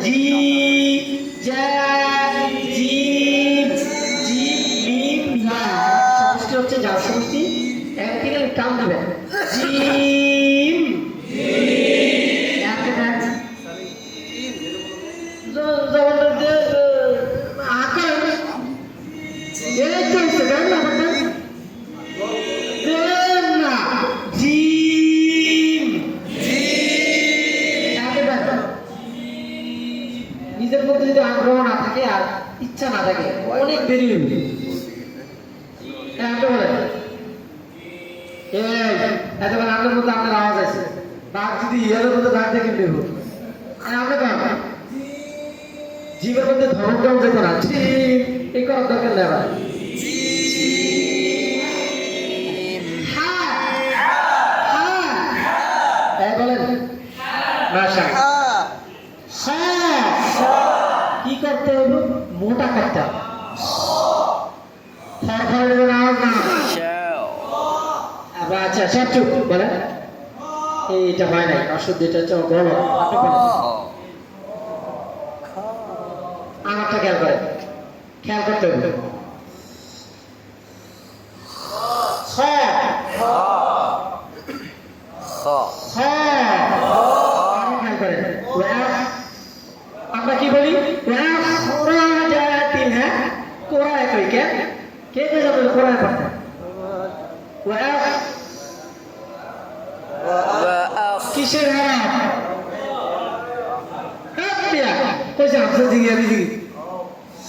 জি জা gym gym মিম না সমষ্টি হচ্ছে যার সমষ্টি এক থেকে কাম দিবেন জিম একটা দেন আকার এই তো হচ্ছে দেন না দেন না জিম নিজের মধ্যে যদি আগ্রহ না থাকে আর ইচ্ছা না থাকে অনেক দেরি হবে এতক্ষণ আপনার মধ্যে আপনার আওয়াজ আছে বাঘ যদি ইয়ারের মধ্যে বাঘ দেখে নেব আমরা কম জীবের মধ্যে ধর্মটাও যেত না ঠিক এই করার দরকার নেই আবার বলেন কি করতে হবে মোটা করতে হবে আচ্ছা সব চুপ বলেন এইটা হয় নাই অশুদ্ধ এটা হচ্ছে বলো আপনি বলেন আমারটা খেয়াল করেন খেয়াল করতে হবে আমরা কি বলি হ্যাঁ কোরআন কই কে কে কে যাবে কোরআন পড়তে কিসের হারাম কইছে আপনি জিজ্ঞাসা দিদি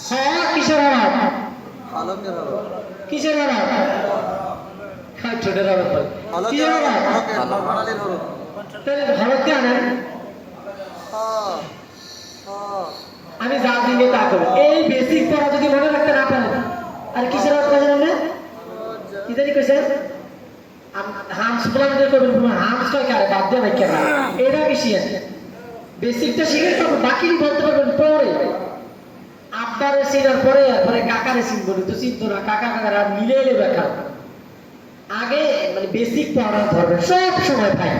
হ্যাঁ কিসের হারাম কিসের হারাম খাই ছোটের হারাম কিসের হারাম ভারতে আনেন আমি যা দিলে তা করবো এই বেসিক পড়া যদি মনে রাখতে না পারেন আর কিসের অর্থ জানেন কি জানি কইছেন হামস বলাদের করবেন হামস কয় কারে বাদ দিয়ে রাখেন এটা বেশি আছে বেসিকটা শিখে তখন বাকি বলতে পারবেন পরে আব্বারে চিনার পরে পরে কাকারে চিনবো তো চিনতো না কাকা কাকারা মিলে এলে দেখা আগে মানে বেসিক পড়া ধরবেন সব সময় ভাই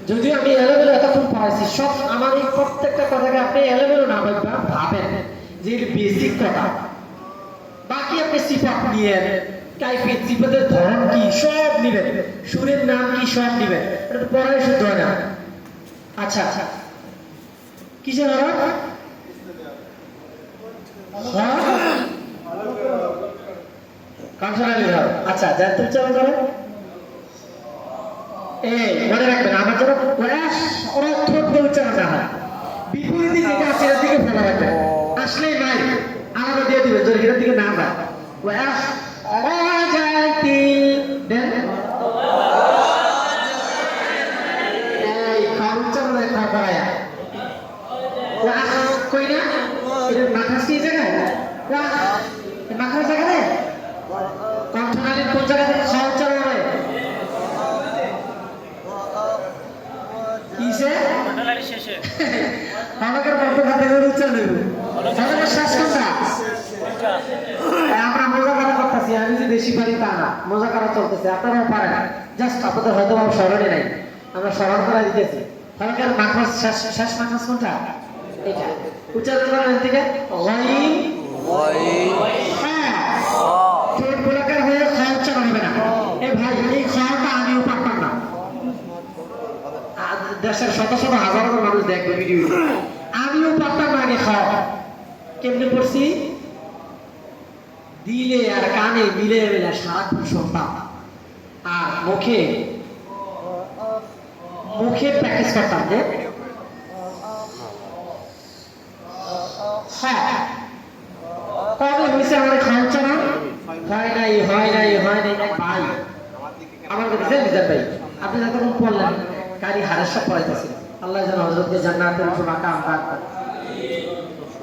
যদিও আমি এলোমেলো এতক্ষণ পড়াইছি সব আমার এই প্রত্যেকটা কথাকে আপনি এলোমেলো না ভাবেন যে বেসিক কথা বাকি আপনি সিফাত নিয়ে কাইফিয়ত সিফাতের ধরন কি সব নিবেন সুরের নাম কি সব নিবেন এটা তো পড়াই শুদ্ধ হয় না আচ্ছা আচ্ছা কিসের হরফ কনসোনান্টের হরফ আচ্ছা জানতে উচ্চারণ করেন এই মনে রাখবেন আমার জন্য অর্থ উচ্চারণ না হয় বিপরীতে যেটা আছে এর দিকে ফলো রাখবেন আসলেই নাই আলাদা দিয়ে দিবেন যদি এটার দিকে না হয় আমাদের মধ্যে হাতে চলে শ্বাস আমরা মজা করা করতেছি আমি যে বেশি পারি তা না মজা করা চলতেছে আপনারাও পারেন জাস্ট আপনাদের হয়তো স্মরণে নাই আমরা স্মরণ করা দিতেছি তাহলে মাখরাজ শ্বাস মাখরাজ কোনটা এটা উচ্চারণ করেন থেকে ঠোঁট গোলাকার হয়ে খ উচ্চারণ হবে না এ ভাই এই খটা আমিও পারতাম না দেশের শত শত হাজার মানুষ দেখবে ভিডিও আমিও পারতাম না আগে খাওয়া কেমনে পড়ছি দিলে আর কানে মিলে মিলে সারাক্ষণ শুনতাম আর মুখে মুখে প্র্যাকটিস করতাম যে হ্যাঁ কবে হয়েছে আমার খাওয়া না হয় নাই হয় নাই হয় নাই এক ভাই আমার কাছে লিজার ভাই আপনি যতক্ষণ পড়লেন কারি হারের সব পড়াইতেছিলেন আল্লাহ যেন হযরতকে জান্নাতুল মাকাম দান করেন